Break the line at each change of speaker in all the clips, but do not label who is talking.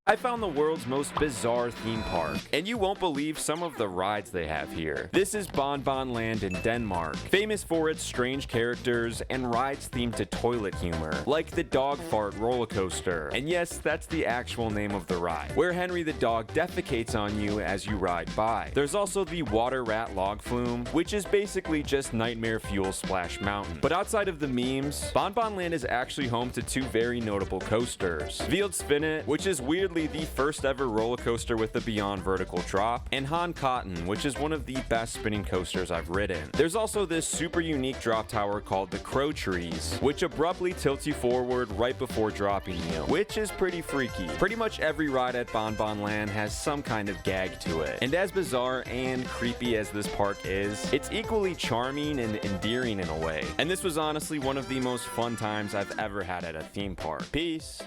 I found the world's most bizarre theme park, and you won't believe some of the rides they have here. This is Bon Bon Land in Denmark, famous for its strange characters and rides themed to toilet humor, like the dog fart roller coaster. And yes, that's the actual name of the ride, where Henry the dog defecates on you as you ride by. There's also the water rat log flume, which is basically just Nightmare Fuel Splash Mountain. But outside of the memes, Bon Bon Land is actually home to two very notable coasters. Wild Spin It, which is weirdly the first ever roller coaster with a beyond vertical drop, and Han Cotton, which is one of the best spinning coasters I've ridden. There's also this super unique drop tower called the Crow Trees, which abruptly tilts you forward right before dropping you, which is pretty freaky. Pretty much every ride at Bon Bon Land has some kind of gag to it, and as bizarre and creepy as this park is, it's equally charming and endearing in a way. And this was honestly one of the most fun times I've ever had at a theme park. Peace.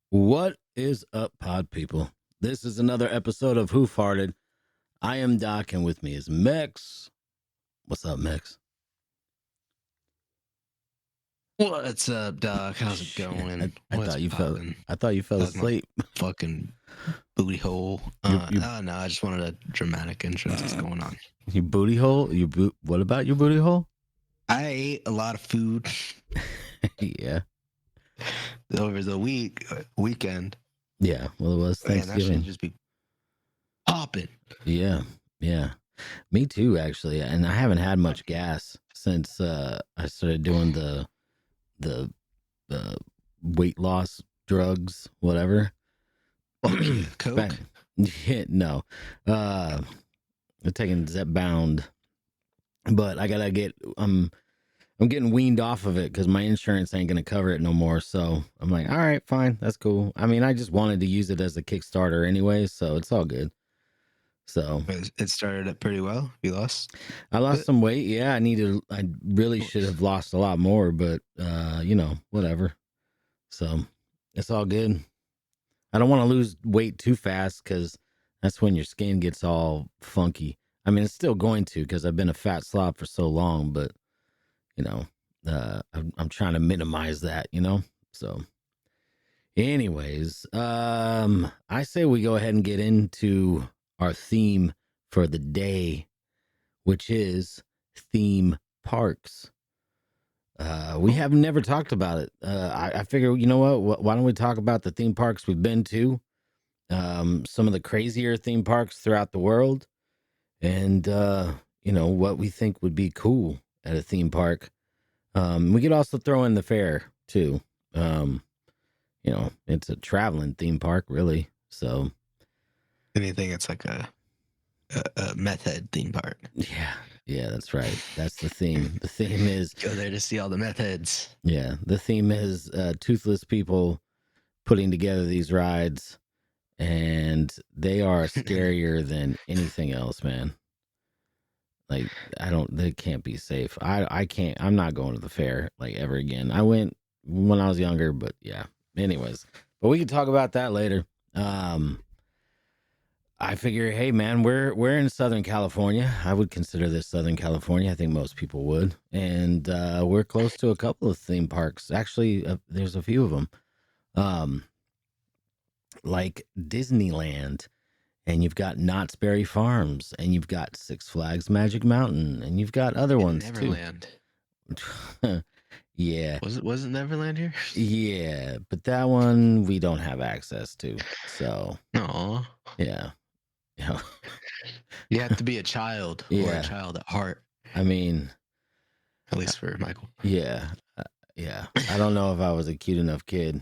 What is up, pod people? This is another episode of Who Farted. I am Doc, and with me is Mex. What's up, Mex?
What's up, Doc? How's it
Shit,
going?
I thought you fell
That's my
asleep.
fucking booty hole. No, I just wanted a dramatic intro. What's going on?
You booty hole? What about your booty hole?
I ate a lot of food
Yeah.
over the weekend.
Yeah. Well, it was
Man, that
Thanksgiving.
should just be popping.
Yeah. Me too, actually. And I haven't had much gas since I started doing the weight loss drugs, whatever.
Coke.
Back- Yeah, no. I'm taking Zepbound, but I gotta get. I'm getting weaned off of it because my insurance ain't gonna cover it no more. So I'm like, all right, fine, that's cool. I mean, I just wanted to use it as a Kickstarter anyway, so it's all good. So
It started up pretty well. You lost?
I lost some weight. Yeah, I really should have lost a lot more, but whatever. So it's all good. I don't want to lose weight too fast because that's when your skin gets all funky. I mean, it's still going to because I've been a fat slob for so long, but I'm trying to minimize that, So anyways, I say we go ahead and get into our theme for the day, which is theme parks. We have never talked about it. I figure, you know what? Why don't we talk about the theme parks we've been to? Some of the crazier theme parks throughout the world, and what we think would be cool at a theme park. We could also throw in the fair too. It's a traveling theme park, really. So
Anything? It's like a meth head theme park.
Yeah, that's right. That's the theme. The theme is
Go there to see all the meth heads.
Yeah, the theme is toothless people putting together these rides, and they are scarier than anything else, man. Like, they can't be safe. I'm not going to the fair, like, ever again. I went when I was younger, but yeah. Anyways, but we can talk about that later. I figure, hey man, we're in Southern California. I would consider this Southern California. I think most people would, and we're close to a couple of theme parks. Actually, there's a few of them, like Disneyland, and you've got Knott's Berry Farms, and you've got Six Flags Magic Mountain, and you've got other ones
Neverland.
too. Yeah,
Wasn't Neverland here?
yeah, but that one we don't have access to. So
No.
yeah.
You have to be a child or
Yeah.
a child at heart.
I mean,
at least for Michael.
Yeah, yeah. I don't know if I was a cute enough kid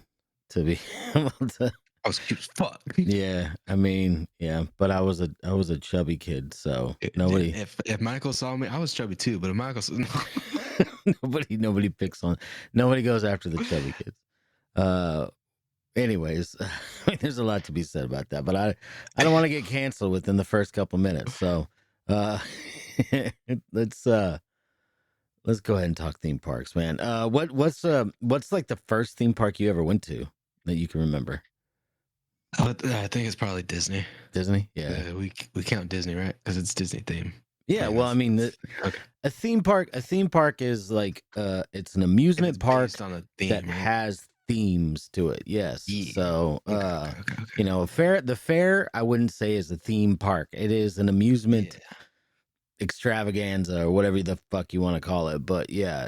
to be able to.
I was cute as fuck.
Yeah, I mean, yeah, but I was a chubby kid, so nobody
If Michael saw me, I was chubby too. But if Michael saw
nobody picks on, nobody goes after the chubby kids. Anyways, there's a lot to be said about that, but I don't want to get canceled within the first couple minutes. So, let's go ahead and talk theme parks, man. What's like the first theme park you ever went to that you can remember?
I think it's probably Disney.
Disney, yeah.
We count Disney, right? Because it's Disney theme.
Yeah, well, I mean,
Okay.
a theme park is like it's an amusement park
based on a theme,
that
right?
has themes to it. Yes.
Yeah.
So,
Okay.
you know, the fair I wouldn't say is a theme park. It is an amusement extravaganza or whatever the fuck you want to call it. But yeah,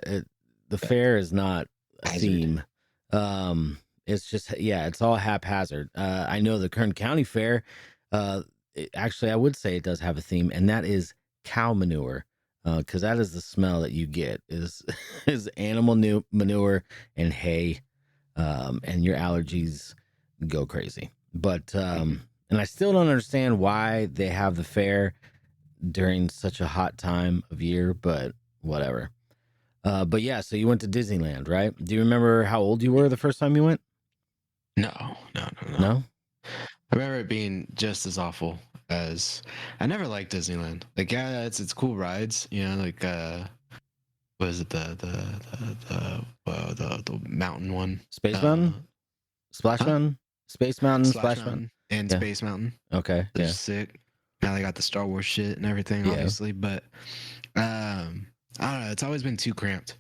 the fair is not a theme. It's just it's all haphazard. I know the Kern County Fair. Actually, I would say it does have a theme, and that is cow manure, because that is the smell that you get is animal manure and hay, and your allergies go crazy. But and I still don't understand why they have the fair during such a hot time of year, but whatever. But yeah, so you went to Disneyland, right? Do you remember how old you were the first time you went?
No.
No?
I remember it being just as awful as I never liked Disneyland. Like, yeah, it's cool rides, you know, like was it the mountain one?
Space Mountain? Splash Mountain? Space Mountain,
Splash Mountain and Space Mountain.
Okay.
They're sick. Now they got the Star Wars shit and everything, obviously, but I don't know, it's always been too cramped.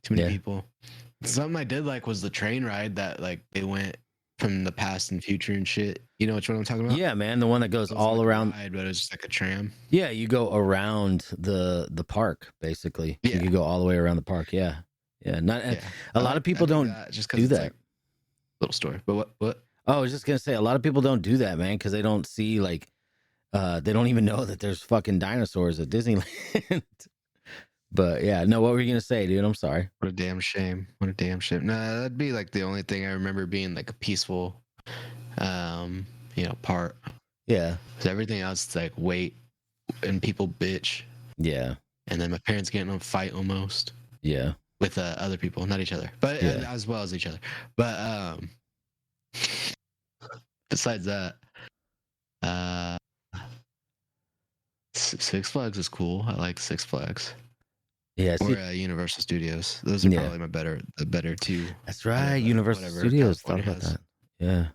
Too many people. Something I did like was the train ride that like they went from the past and future and shit. You know which one I'm talking about?
Yeah, man, the one that goes all
like
around.
Ride, but it was just like a tram.
Yeah, you go around the park basically.
Yeah.
You can go all the way around the park. Yeah, not.
Yeah.
A lot of people don't
just
do that.
Like little story, but what?
Oh, I was just gonna say a lot of people don't do that, man, because they don't see like, they don't even know that there's fucking dinosaurs at Disneyland. But yeah, no, what were you gonna say, dude? I'm sorry.
What a damn shame. No, that'd be like the only thing I remember being like a peaceful, part.
Yeah.
Because everything else is like wait and people bitch.
Yeah.
And then my parents getting in a fight almost.
Yeah.
With other people, not each other, but as well as each other. But besides that, Six Flags is cool. I like Six Flags.
Yeah,
or Universal Studios. Those are probably the better two.
That's right. Universal Studios. Thought about that. Yeah.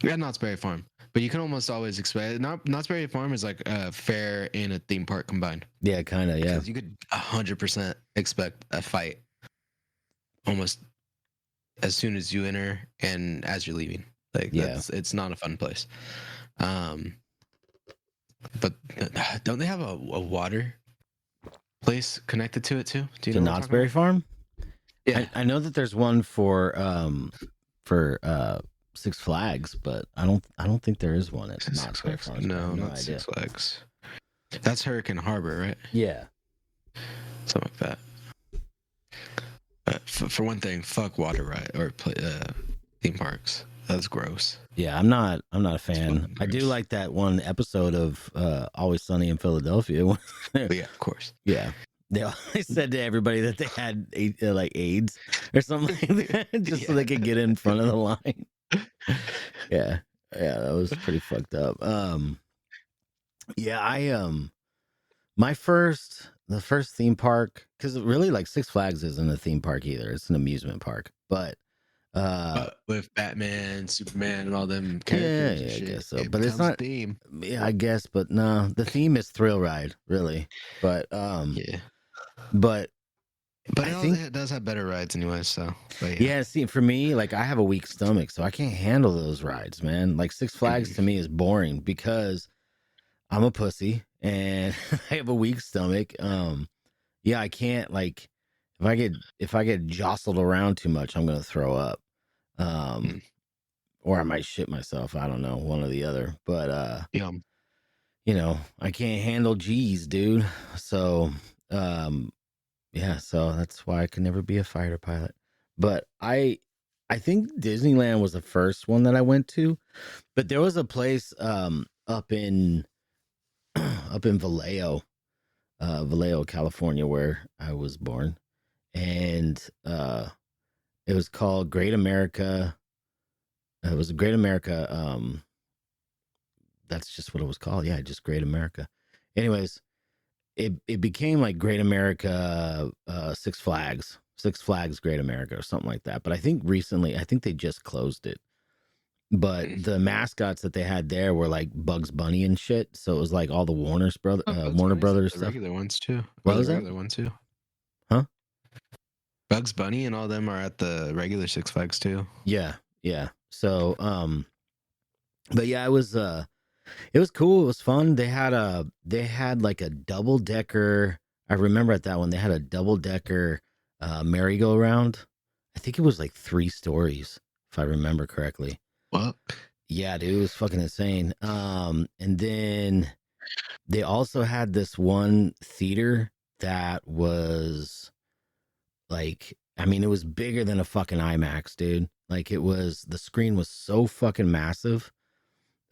Yeah, Knott's Berry Farm, but you can almost always expect Knott's Berry Farm is like a fair and a theme park combined.
Yeah, kind of. Yeah,
you could 100% expect a fight almost as soon as you enter and as you're leaving. Like, it's not a fun place. But don't they have a water place connected to it too? Do you know
Knott's Berry Farm?
Yeah,
I know that there's one for Six Flags, but I don't think there is one at Knott's Berry Farm.
No, not idea. Six Flags. That's Hurricane Harbor, right?
Yeah,
something like that. For one thing, fuck water ride or theme parks. That's gross.
Yeah, I'm not a fan. I do like that one episode of Always Sunny in Philadelphia.
Yeah, of course.
Yeah. They said to everybody that they had like AIDS or something like that, just so they could get in front of the line. Yeah, that was pretty fucked up. The first theme park, because really like Six Flags isn't a theme park either; it's an amusement park. But
with Batman, Superman, and all them characters,
I guess so. But it's not
theme.
Yeah, I guess, but no, the theme is Thrill Ride, really. But but
I think it does have better rides anyway. So
see, for me, like I have a weak stomach, so I can't handle those rides, man. Like Six Flags to me is boring because I'm a pussy and I have a weak stomach. I can't, like, if I get jostled around too much, I'm gonna throw up. Or I might shit myself. I don't know, one or the other. But I can't handle G's, dude. So Yeah, so that's why I could never be a fighter pilot. But I think Disneyland was the first one that I went to. But there was a place up in up in Vallejo, California, where I was born, and it was called Great America. It was a Great America. That's just what it was called. Yeah, just Great America. Anyways, it became like Great America, Six Flags Great America, or something like that. But I think recently, I think they just closed it. But the mascots that they had there were like Bugs Bunny and shit. So it was like all the
Bugs
Warner
Bunny's at
Brothers
the
stuff.
regular ones too.
What
Or the
was that?
regular one too.
Huh?
Bugs Bunny and all them are at the regular Six Flags too.
Yeah, yeah. So, but yeah, it was cool. It was fun. They had like a double decker. I remember at that one they had a double decker merry-go-round. I think it was like 3 stories, if I remember correctly.
What?
Yeah, dude, it was fucking insane. And then they also had this one theater that was like, I mean, it was bigger than a fucking IMAX, dude. Like the screen was so fucking massive.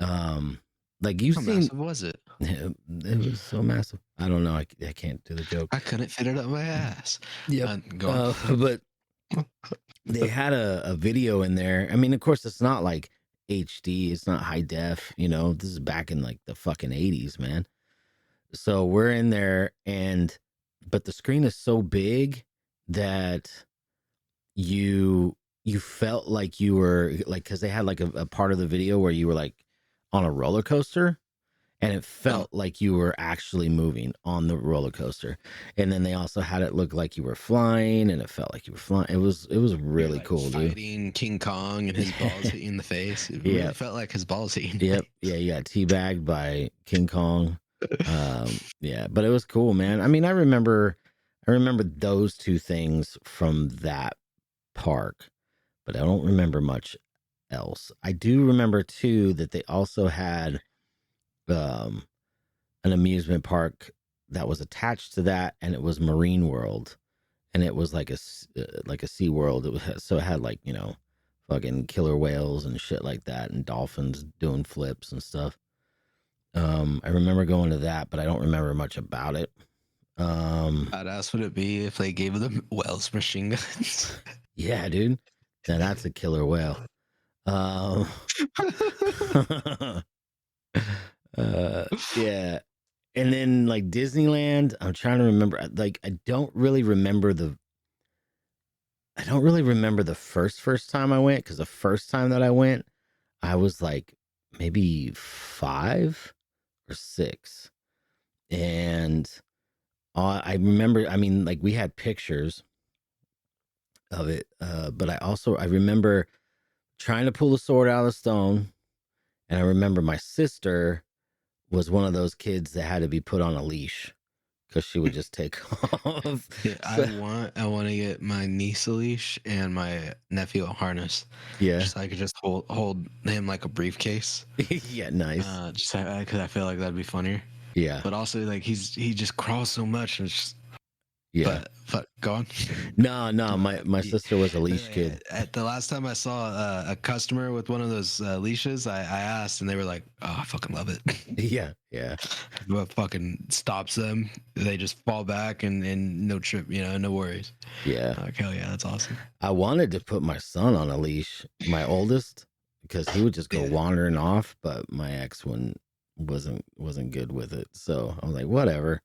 Like you've
How
seen,
massive was it?
it was so massive. I don't know. I can't do the joke.
I couldn't fit it up my ass.
Yep.
Go on.
But they had a video in there. I mean, of course, it's not like HD. It's not high def. You know, this is back in like the fucking 80s, man. So we're in there, but the screen is so big that you felt like you were like, because they had like a part of the video where you were like on a roller coaster, and it felt like you were actually moving on the roller coaster. And then they also had it look like you were flying, and it felt like you were flying. It was really
like
cool, dude.
Fighting King Kong and his balls hitting in the face. It really felt like his balls hitting.
Yep. Yeah, you got teabagged by King Kong. Yeah, but it was cool, man. I mean, I remember those 2 things from that park, but I don't remember much else. I do remember too that they also had an amusement park that was attached to that, and it was Marine World, and it was like a Sea World. So it had like, you know, fucking killer whales and shit like that, and dolphins doing flips and stuff. I remember going to that, but I don't remember much about it.
Badass would it be if they gave them Wells machine guns?
Yeah, dude. Now that's a killer whale. Yeah. And then like Disneyland, I'm trying to remember. Like I don't really remember the first time I went, because the first time that I went, I was like maybe 5 or 6, and I remember. I mean, like we had pictures of it, but I remember trying to pull the sword out of the stone, and I remember my sister was one of those kids that had to be put on a leash because she would just take off.
Yeah,
So,
I want to get my niece a leash and my nephew a harness.
yeah,
Just so I could just hold him like a briefcase.
yeah, nice.
Just because I feel like that'd be funnier.
Yeah,
But also like he just crawls so much, and it's just,
yeah.
but go on.
No, my sister was a leash kid.
At the last time I saw a customer with one of those leashes, I asked, and they were like, "Oh, I fucking love it."
Yeah, yeah,
What fucking stops them? They just fall back and no trip, no worries.
yeah.
Like, hell yeah, that's awesome.
I wanted to put my son on a leash, my oldest, because he would just go wandering off, but my ex wasn't good with it. So I was like, whatever.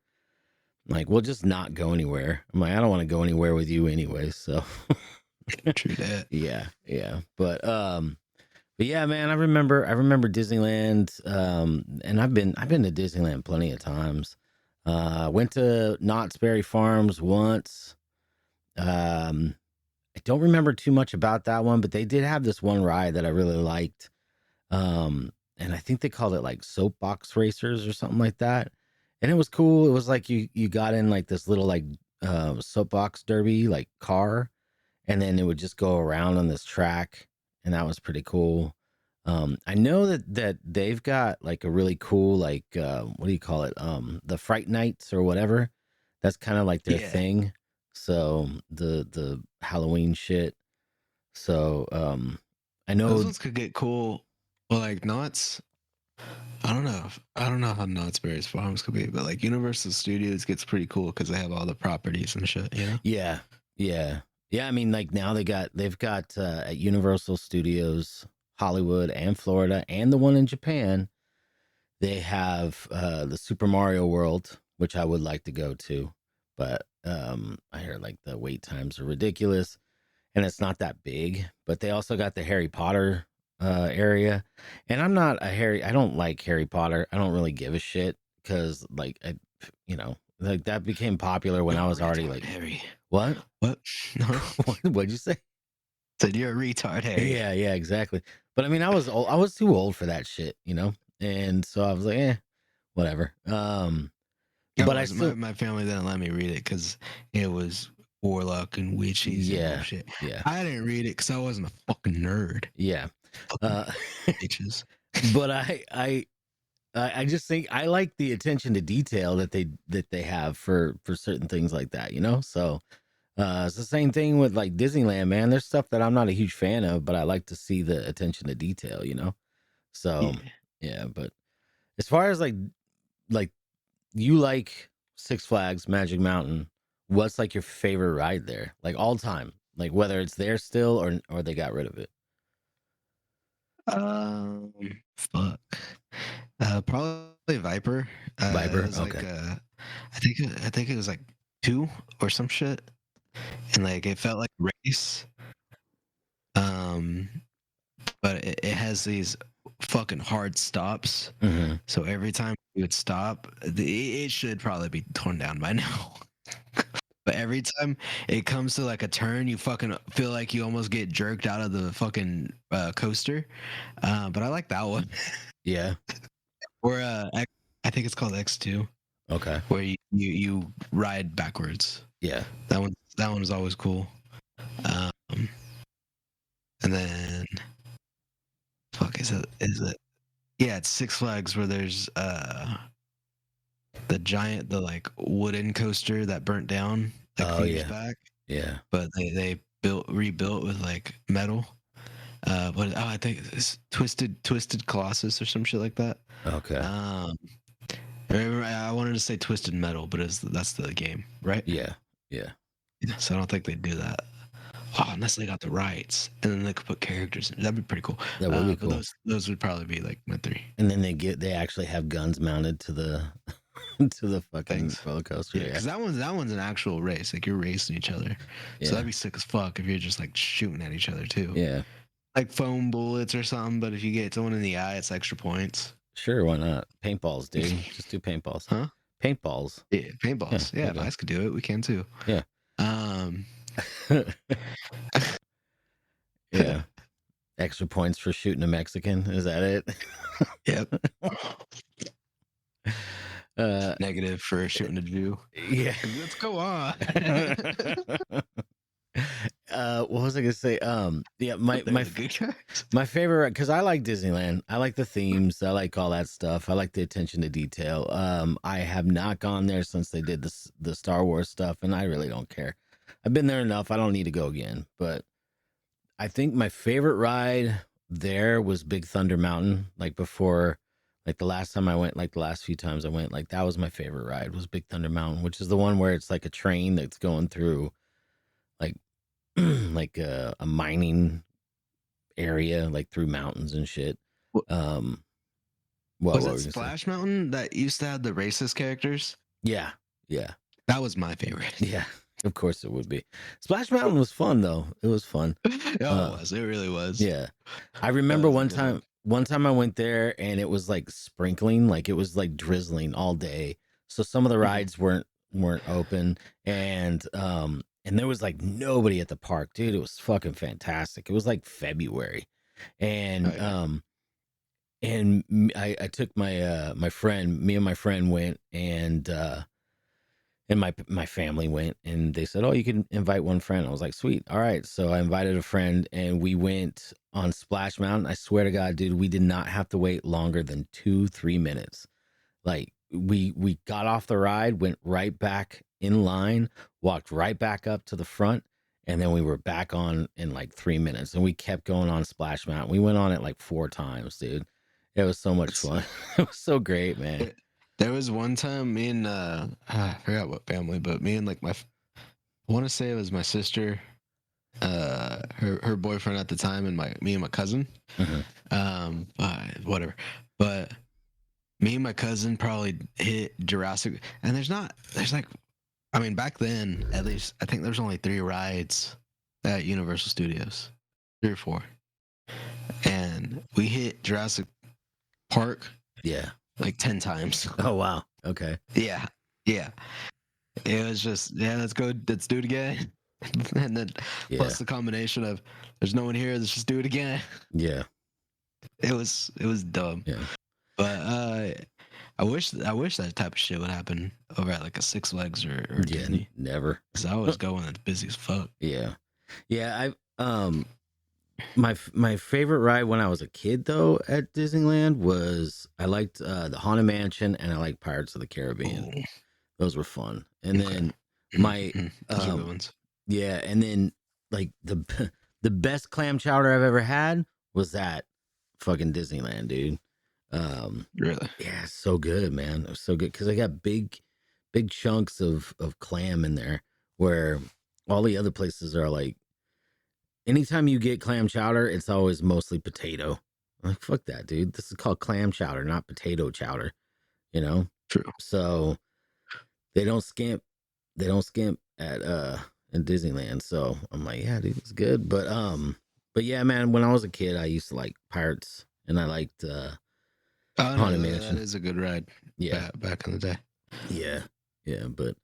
Like, we'll just not go anywhere. I'm like, I don't want to go anywhere with you anyway. So
True that.
yeah, yeah. But yeah, man, I remember Disneyland. And I've been to Disneyland plenty of times. Went to Knott's Berry Farms once. I don't remember too much about that one, but they did have this one ride that I really liked. And I think they called it like soapbox racers or something like that. And it was cool. It was like you got in like this little like soapbox derby like car, and then it would just go around on this track, and that was pretty cool. I know that they've got like a really cool like what do you call it? The Fright Nights or whatever. That's kind of like their thing. So the Halloween shit. So I
Those
know.
ones could get cool. Well, like Knott's, I don't know how Knott's Berry's Farms could be, but like Universal Studios gets pretty cool because they have all the properties and shit. You know?
Yeah, yeah, yeah. I mean, like now they've got at Universal Studios, Hollywood and Florida, and the one in Japan. They have the Super Mario World, which I would like to go to, but I hear like the wait times are ridiculous, and it's not that big. But they also got the Harry Potter area, and I'm not a Harry. I don't like Harry Potter. I don't really give a shit because like like that became popular when I
You're a
was already
retard,
like,
Harry.
what?
What? No,
What'd you say?
said you're a retard, Harry.
Yeah, exactly. But I mean, I was old. I was too old for that shit, and so I was like, whatever.
I
But I
was
still,
my family didn't let me read it because it was warlock and witches and
yeah,
bullshit.
yeah,
I didn't read it because I wasn't a fucking nerd.
yeah.
Fucking
Uh,
bitches.
but I just think I like the attention to detail that they have for certain things like that, So it's the same thing with like Disneyland, man. There's stuff that I'm not a huge fan of, but I like to see the attention to detail. So
Yeah.
yeah, but as far as like you like Six Flags Magic Mountain, what's like your favorite ride there? Like all time. Like whether it's there still or they got rid of it.
Um, fuck. Probably Viper. It
Viper?
was like
Okay.
I think it was like 2 or some shit, and like it felt like a race. Um, but it has these fucking hard stops.
Mm-hmm.
So every time you would stop, it should probably be torn down by now. But every time it comes to like a turn, you fucking feel like you almost get jerked out of the fucking coaster. But I like that one.
Yeah.
Or I think it's called X2,
Okay.
where you ride backwards.
Yeah.
That one is always cool. Um, and then fuck is it? Yeah, it's Six Flags where there's the like wooden coaster that burnt down like a
Oh
few years
yeah.
back,
Yeah.
but they rebuilt with like metal. I think it's Twisted Colossus or some shit like that.
Okay.
I wanted to say Twisted Metal, but that's the game, right?
Yeah. Yeah.
So I don't think they do that. Oh, unless they got the rights, and then they could put characters in. That'd be pretty cool.
That would be
But
cool.
those would probably be like my 3
And then they actually have guns mounted to the to the fucking
things.
roller coaster.
Yeah, because that one's an actual race. Like you're racing each other.
Yeah.
So that'd be sick as fuck if you're just like shooting at each other too.
Yeah.
Like foam bullets or something. But if you get someone in the eye, it's extra points.
Sure, why not? Paintballs, dude. Just do paintballs.
Huh?
Paintballs.
Yeah, paintballs. Yeah, if
okay.
Ice could do it, we can too.
Yeah. Yeah. Extra points for shooting a Mexican. Is that it?
Yep. Negative for shooting a Jew.
Yeah.
Let's go on.
What was I gonna say? Yeah, my
good guys.
my favorite, because I like Disneyland. I like the themes. I like all that stuff. I like the attention to detail. I have not gone there since they did the Star Wars stuff, and I really don't care. I've been there enough. I don't need to go again. But I think my favorite ride there was Big Thunder Mountain. Like before, like the last time I went, like the last few times I went, like that was my favorite ride was Big Thunder Mountain, which is the one where it's like a train that's going through like like a mining area, like through mountains and shit.
Was it Splash Mountain that used to have the racist characters?
Yeah.
That was my favorite.
Yeah, of course it would be. Splash Mountain was fun though. It was fun.
It was. It really was.
Yeah, I remember one
good.
time I went there and it was like sprinkling, like it was like drizzling all day. So some of the rides weren't open, and there was like nobody at the park, dude. It was fucking fantastic. It was like February, and I took my my friend. Me and my friend went, and my family went, and they said, "Oh, you can invite one friend." I was like, "Sweet, all right." So I invited a friend, and we went on Splash Mountain. I swear to God, dude, we did not have to wait longer than 2-3 minutes. Like we got off the ride, went right back in line, walked right back up to the front, and then we were back on in like 3 minutes. And we kept going on Splash Mountain. We went on it like 4 times, dude. It was so much fun. It was so great, man.
There was one time me and I forgot what family, but me and like I want to say it was my sister, her boyfriend at the time, and me and my cousin. Whatever. But me and my cousin probably hit Jurassic, and there's like, I mean, back then at least I think there's only 3 rides at Universal Studios, 3 or 4, and we hit Jurassic Park.
Yeah.
Like 10 times.
Oh, wow. Okay.
Yeah. It was just, let's do it again. And then plus the combination of there's no one here, let's just do it again.
Yeah.
It was dumb.
Yeah.
But I wish that type of shit would happen over at like a Six Flags or Disney.
Never.
Because I was going, it's busy as fuck.
Yeah. My favorite ride when I was a kid though at Disneyland was I liked the Haunted Mansion, and I liked Pirates of the Caribbean.
Ooh.
Those were fun. And then my
Those are good ones.
Yeah, and then like the best clam chowder I've ever had was at fucking Disneyland, dude.
Really?
Yeah, it's so good, man. It was so good because I got big chunks of clam in there, where all the other places are like, anytime you get clam chowder, it's always mostly potato. I'm like, fuck that, dude. This is called clam chowder, not potato chowder. You know?
True.
So they don't skimp at in Disneyland. So I'm like, yeah, dude, it's good. But yeah, man, when I was a kid, I used to like Pirates, and I liked Haunted Mansion.
That is a good ride.
Yeah.
Back in the day.
Yeah. But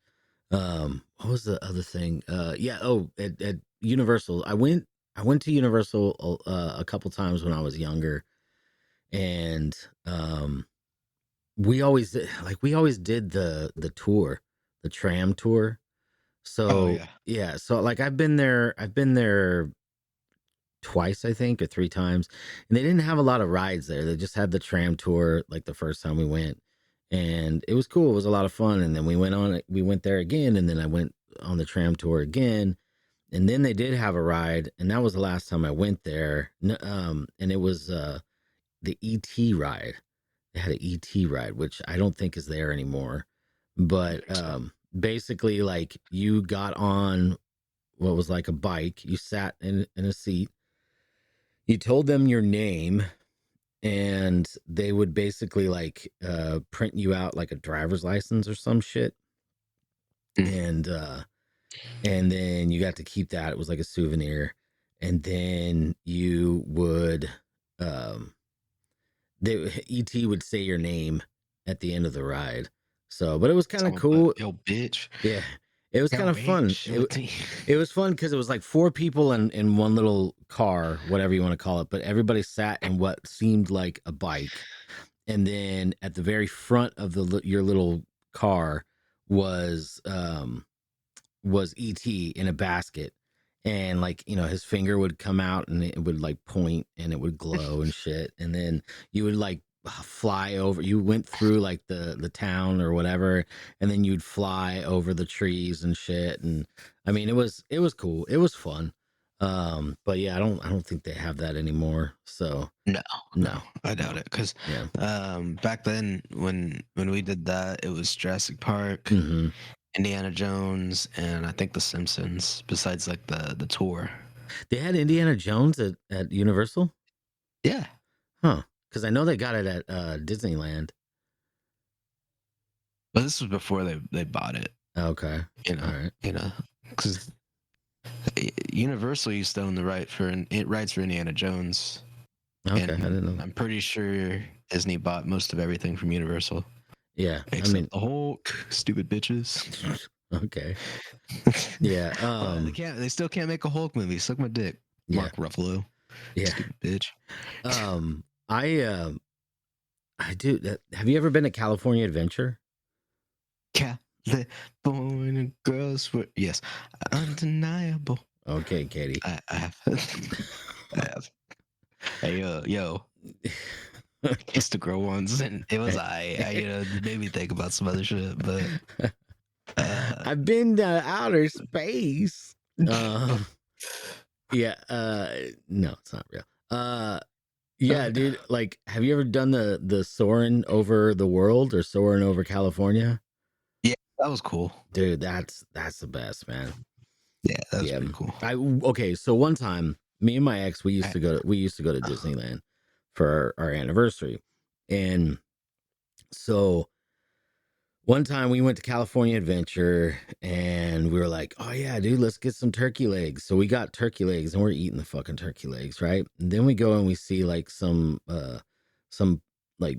what was the other thing? At Universal, I went to Universal a couple times when I was younger, and we always did the tour, the tram tour. So so like I've been there twice, I think, or 3 times, and they didn't have a lot of rides there. They just had the tram tour like the first time we went, and it was cool. It was a lot of fun. And then we went there again, and then I went on the tram tour again. And then they did have a ride, and that was the last time I went there. And it was the ET ride. They had an ET ride, which I don't think is there anymore. But basically, like, you got on what was like a bike. You sat in a seat. You told them your name, and they would basically like print you out like a driver's license or some shit. And then you got to keep that. It was like a souvenir. And then you would ET would say your name at the end of the ride. So, but it was kind of cool.
Yo, bitch.
Yeah. It was kind of fun. It was fun because it was like 4 people in one little car, whatever you want to call it. But everybody sat in what seemed like a bike. And then at the very front of your little car was ET in a basket. And like, you know, his finger would come out and it would like point and it would glow and shit. And then you would like fly over. You went through like the town or whatever, and then you'd fly over the trees and shit. And I mean, it was cool. It was fun. But yeah, I don't think they have that anymore. So
no, I doubt it. Because back then when we did that, it was Jurassic Park, Indiana Jones, and I think The Simpsons. Besides like the tour,
they had Indiana Jones at Universal.
Yeah,
huh? Because I know they got it at Disneyland.
But this was before they bought it.
Okay.
You know,
all right.
You know, because Universal used to own the rights for Indiana Jones.
Okay,
and
I didn't know.
I'm pretty sure Disney bought most of everything from Universal.
Yeah,
except the Hulk, stupid bitches.
Okay. Yeah.
They still can't make a Hulk movie. Suck my dick, Mark Ruffalo.
Yeah,
stupid bitch.
I do. Have you ever been to California Adventure?
California girls were undeniable.
Okay, Katie.
I have. I have. Hey, yo. Used to grow ones, and it was it made me think about some other shit, but
I've been to outer space. Yeah. No, it's not real. Yeah, dude. Like, have you ever done the soaring over the world or soaring over California?
Yeah, that was cool.
Dude, that's the best, man.
Yeah, that was pretty cool.
Okay, so one time, me and my ex, we used to go to Disneyland for our anniversary, and so one time we went to California Adventure, and we were like, "Oh yeah, dude, let's get some turkey legs." So we got turkey legs, and we're eating the fucking turkey legs, right? And then we go and we see like some like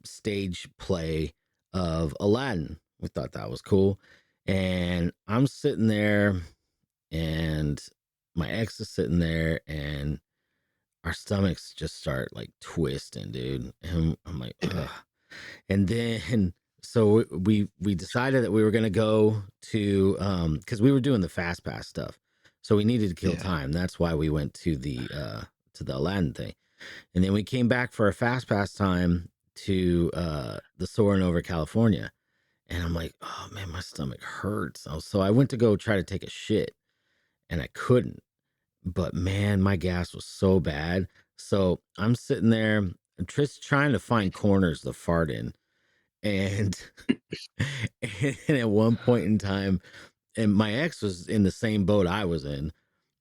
stage play of Aladdin. We thought that was cool, and I'm sitting there and my ex is sitting there and our stomachs just start like twisting, dude. And I'm like, ugh. And then so we decided that we were gonna go to because we were doing the fast pass stuff. So we needed to kill time. That's why we went to the Aladdin thing. And then we came back for a fast pass time to the soaring over California. And I'm like, oh man, my stomach hurts. So I went to go try to take a shit and I couldn't. But man, my gas was so bad. So I'm sitting there, I'm just trying to find corners to fart in. And, and at one point in time, and my ex was in the same boat I was in.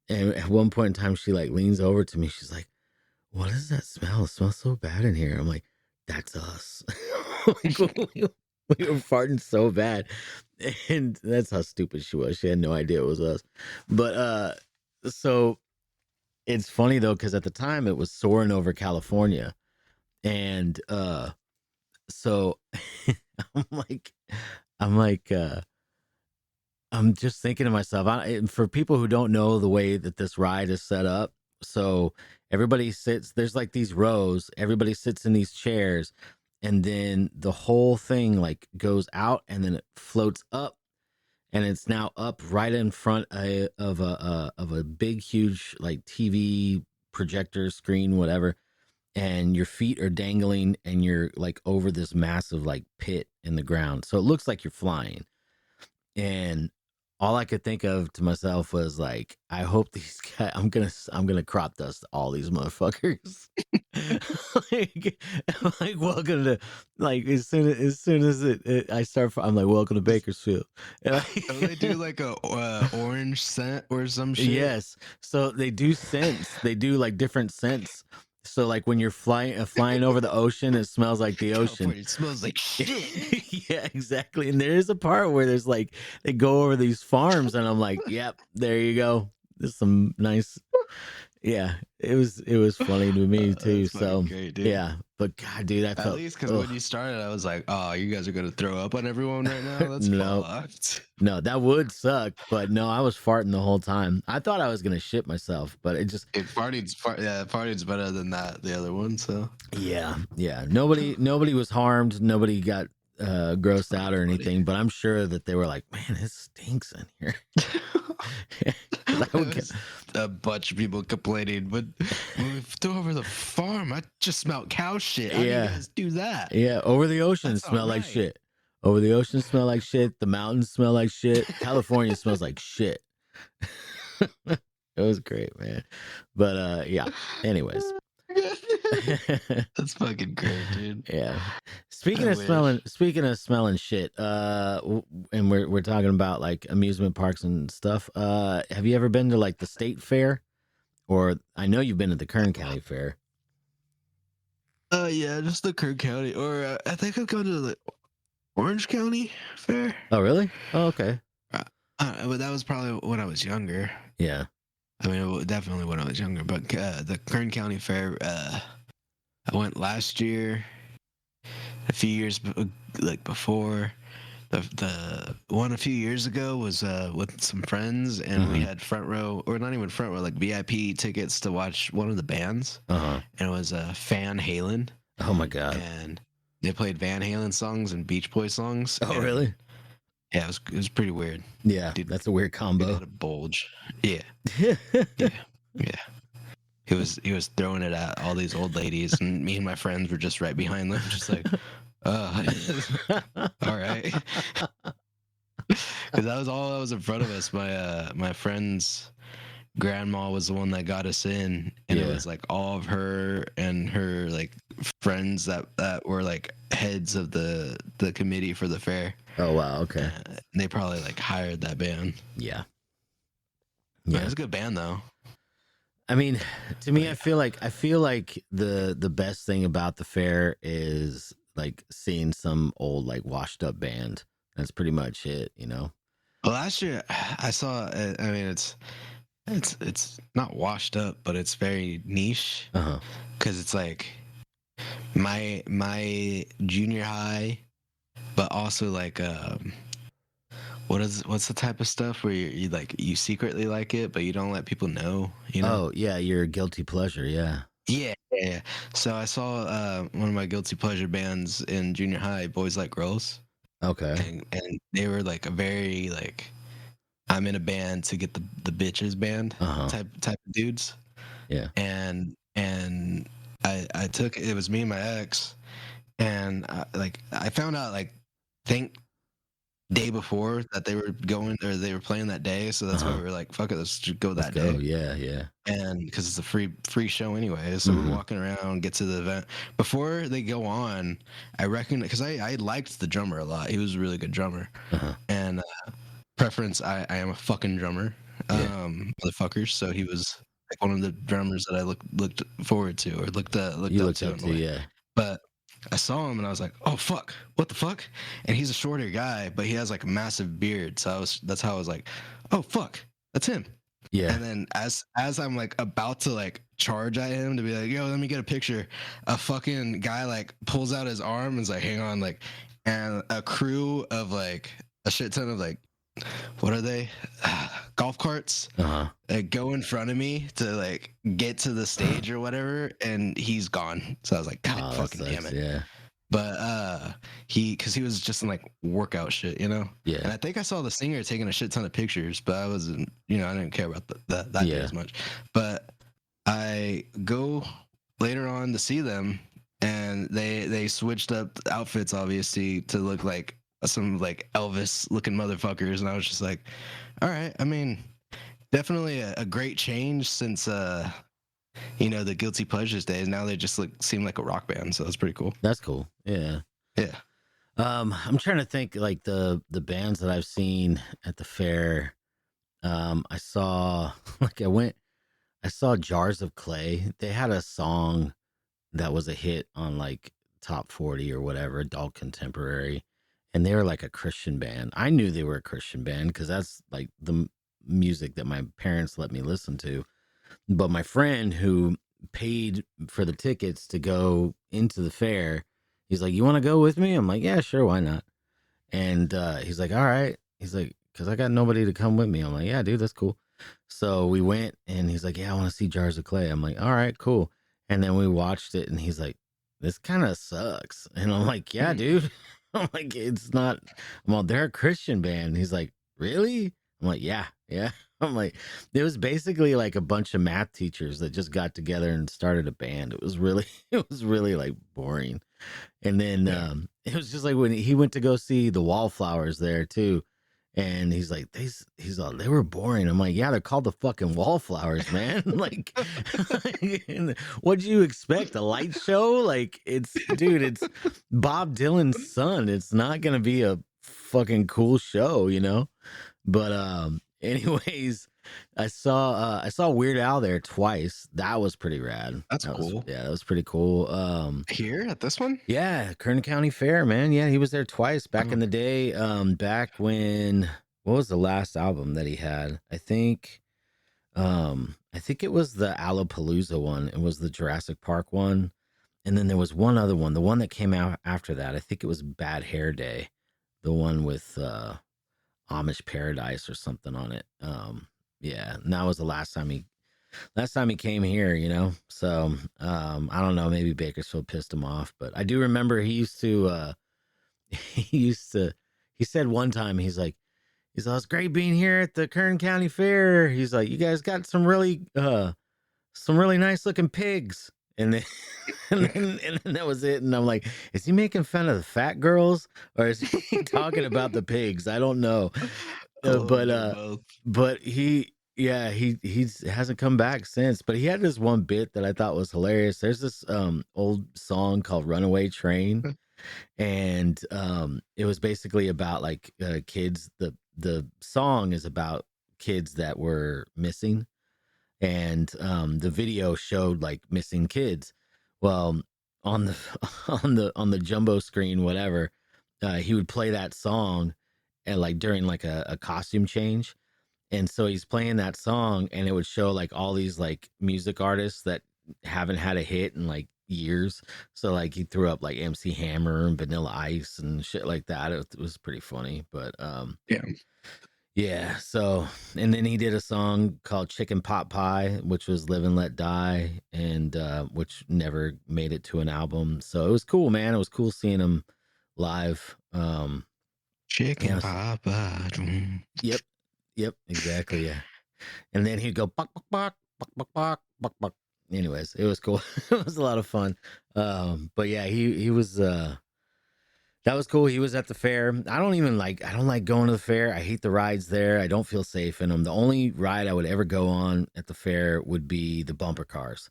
And at one point in time, she like leans over to me. She's like, what is that smell? It smells so bad in here. I'm like, that's us. We were farting so bad. And that's how stupid she was. She had no idea it was us. But so it's funny though, because at the time it was soaring over California. And so I'm like, I'm like, I'm just thinking to myself, for people who don't know the way that this ride is set up, so everybody sits, there's like these rows, everybody sits in these chairs, and then the whole thing like goes out and then it floats up, and it's now up right in front of a big, huge like TV projector screen, whatever, and your feet are dangling and you're like over this massive like pit in the ground. So it looks like you're flying. And all I could think of to myself was like, I hope these guys, I'm gonna crop dust all these motherfuckers. like welcome to, like as soon as I start, I'm like, welcome to Bakersfield. And
Don't they do like a orange scent or some shit?
Yes, so they do scents. They do like different scents. So like when you're flying over the ocean, it smells like the ocean.
It smells like shit.
Yeah, exactly. And there is a part where there's like they go over these farms, and I'm like, yep, there you go. There's some nice. Yeah, it was funny to me too. So
great, dude.
yeah, but God, dude, I felt
at least because when you started, I was like, oh, you guys are gonna throw up on everyone right now. That's fucked.
No, that would suck. But no, I was farting the whole time. I thought I was gonna shit myself, but it just
farting's better than the other one. So
yeah. Nobody was harmed. Nobody got grossed out or anything. But I'm sure that they were like, man, it stinks in here.
A bunch of people complaining, but when we flew over the farm, I just smelled cow shit. How do you guys do that?
Yeah, over the ocean smell like shit. Over the ocean smell like shit. The mountains smell like shit. California smells like shit. It was great, man. But yeah. Anyways.
That's fucking great, dude.
Yeah. Speaking of smelling shit, and we're talking about like amusement parks and stuff. Have you ever been to like the state fair? Or I know you've been to the Kern County Fair.
Yeah, just the Kern County, or I think I've gone to the Orange County Fair.
Oh, really? Oh, okay.
But that was probably when I was younger.
Yeah.
I mean, definitely when I was younger. But the Kern County Fair, I went last year, a few years before. The one a few years ago was with some friends, and we had front row, or not even front row, like VIP tickets to watch one of the bands. And it was Van Halen.
Oh my god!
And they played Van Halen songs and Beach Boy songs.
Oh really?
Yeah, it was pretty weird.
Yeah, that's a weird combo.
It had a bulge. Yeah. Yeah. He was throwing it at all these old ladies, and me and my friends were just right behind them, just like, all right. Because that was all that was in front of us. My friend's grandma was the one that got us in, and it
Yeah.
was like all of her and her like friends that were like heads of the committee for the fair.
Oh wow. Okay.
They probably like hired that band.
Yeah.
Yeah,
Yeah.
it was a good band though.
I mean, to me,
Like,
I feel like the best thing about the fair is like seeing some old like washed up band. That's pretty much it, you know.
last year I saw. I mean, it's not washed up, but it's very niche
Uh huh.
because it's like my junior high, but also like what's the type of stuff where you like you secretly like it but you don't let people know, you know?
Oh yeah, your guilty pleasure. Yeah.
Yeah. So I saw one of my guilty pleasure bands in junior high, Boys Like Girls,
Okay.
and they were like a very like I'm in a band to get the bitches band
Uh huh.
type of dudes.
Yeah.
And I took it was me and my ex, and I found out like think day before that they were going or they were playing that day, so that's why we were like, fuck it, let's just go
Let's
that
go.
day.
Yeah. Yeah.
And because it's a free show anyway, so we're walking around, get to the event before they go on. I reckon because I liked the drummer a lot. He was a really good drummer.
Uh-huh.
And preference, I am a fucking drummer,
Yeah.
motherfuckers. So he was like one of the drummers that I looked forward to or looked
You
up
looked
to
up
in a
to,
way.
yeah.
But I saw him and I was like, oh fuck, what the fuck? And he's a shorter guy, but he has like a massive beard. So that's how I was like, oh fuck, that's him.
Yeah.
And then as I'm like about to like charge at him to be like, yo, let me get a picture, a fucking guy like pulls out his arm and is like, hang on, like, and a crew of like a shit ton of like, what are they? Golf carts
Uh-huh.
go in front of me to like get to the stage or whatever, and he's gone. So I was like, God
Oh, that
fucking damn
sucks.
it.
Yeah.
But because he was just in like workout shit, you know. And
Yeah.
I think I saw the singer taking a shit ton of pictures, but I wasn't, you know, I didn't care about that day
Yeah.
as much. But I go later on to see them, and they switched up outfits obviously to look like some like Elvis looking motherfuckers, and I was just like, all right, I mean, definitely a great change since you know, the Guilty Pleasures days. Now they just seem like a rock band, so that's pretty cool.
That's cool. Yeah.
Yeah.
I'm trying to think like the bands that I've seen at the fair. I saw like I saw Jars of Clay. They had a song that was a hit on like top 40 or whatever, adult contemporary. And they were like a Christian band. I knew they were a Christian band because that's like the music that my parents let me listen to. But my friend who paid for the tickets to go into the fair, he's like, "You want to go with me?" I'm like, "Yeah, sure, why not?" And he's like, "All right." He's like, "Cause I got nobody to come with me." I'm like, "Yeah, dude, that's cool." So we went, and he's like, "Yeah, I want to see Jars of Clay." I'm like, "All right, cool." And then we watched it, and he's like, "This kind of sucks." And I'm like, "Yeah, dude." I'm like, "It's not." Well, they're a Christian band. He's like, "Really?" I'm like, "Yeah, yeah." I'm like, it was basically like a bunch of math teachers that just got together and started a band. It was really, it was really like boring. And then it was just like when he went to go see the Wallflowers there too. And he's like, he's all, they were boring. I'm like, yeah, they're called the fucking Wallflowers, man. Like, what'd you expect? A light show? Like, dude, it's Bob Dylan's son. It's not gonna be a fucking cool show, you know? But anyways, I saw Weird Al there twice. That was pretty rad.
That's cool.
That was pretty cool.
Here at this one?
Yeah, Kern County Fair, man. Yeah, he was there twice back in the day. Back when what was the last album that he had? I think it was the Alapalooza one. It was the Jurassic Park one. And then there was one other one, the one that came out after that. I think it was Bad Hair Day, the one with Amish Paradise or something on it. Yeah, and that was the last time he came here, you know. So I don't know, maybe Bakersfield pissed him off, but I do remember he used to he said one time he's like, it's great being here at the Kern County Fair. He's like, you guys got some really nice looking pigs. And then, and then that was it. And I'm like, is he making fun of the fat girls or is he talking about the pigs? I don't know.
A
Uh,
little
but
bit of
uh,
both.
but he hasn't come back since. But he had this one bit that I thought was hilarious. There's this old song called "Runaway Train," and it was basically about like kids. The song is about kids that were missing, and the video showed like missing kids. Well, on the on the jumbo screen, whatever, he would play that song, and like during like a costume change, and so he's playing that song, and it would show like all these like music artists that haven't had a hit in like years. So like he threw up like MC Hammer and Vanilla Ice and shit like that. It was pretty funny, but
Yeah.
yeah, so and then he did a song called Chicken Pot Pie, which was Live and Let Die, and which never made it to an album. So it was cool, man. It was cool seeing him live.
Chicken
Yeah,
Papa.
yep, yep, exactly, yeah. And then he'd go buck buck buck buck buck buck buck buck. Anyways, it was cool. It was a lot of fun. But yeah, he was that was cool. He was at the fair. I don't like going to the fair. I hate the rides there. I don't feel safe in them. The only ride I would ever go on at the fair would be the bumper cars.